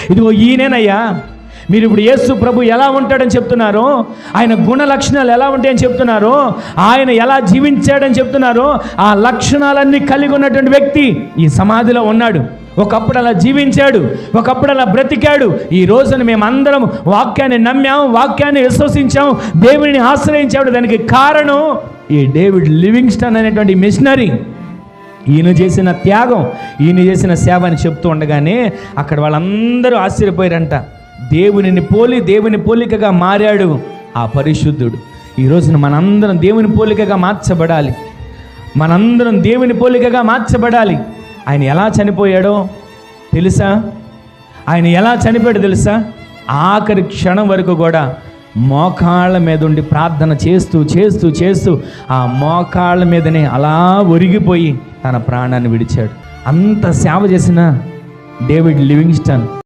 ఇదిగో ఈయనేనయ్యా, మీరు ఇప్పుడు యేసు ప్రభు ఎలా ఉంటాడని చెప్తున్నారో, ఆయన గుణ లక్షణాలు ఎలా ఉంటాయని చెప్తున్నారో, ఆయన ఎలా జీవించాడని చెప్తున్నారో, ఆ లక్షణాలన్నీ కలిగి ఉన్నటువంటి వ్యక్తి ఈ సమాధిలో ఉన్నాడు. ఒకప్పుడు అలా జీవించాడు, ఒకప్పుడు అలా బ్రతికాడు. ఈ రోజున మేమందరం వాక్యాన్ని నమ్మాం, వాక్యాన్ని విశ్వసించాం, దేవుడిని ఆశ్రయించాడు. దానికి కారణం ఈ డేవిడ్ లివింగ్స్టన్ అనేటువంటి మిషనరీ. ఈయన చేసిన త్యాగం, ఈయన చేసిన సేవ అని చెప్తూ ఉండగానే అక్కడ వాళ్ళందరూ ఆశ్చర్యపోయారంట. దేవుని పోలికగా మారాడు ఆ పరిశుద్ధుడు. ఈ రోజున మనందరం దేవుని పోలికగా మార్చబడాలి, మనందరం దేవుని పోలికగా మార్చబడాలి. ఆయన ఎలా చనిపోయాడో తెలుసా? ఆయన ఎలా చనిపోయాడో తెలుసా? ఆఖరి క్షణం వరకు కూడా మోకాళ్ళ మీద ఉండి ప్రార్థన చేస్తూ చేస్తూ చేస్తూ ఆ మోకాళ్ళ మీదనే అలా ఒరిగిపోయి తన ప్రాణాన్ని విడిచాడు. అంత సేవ చేసిన డేవిడ్ లివింగ్స్టన్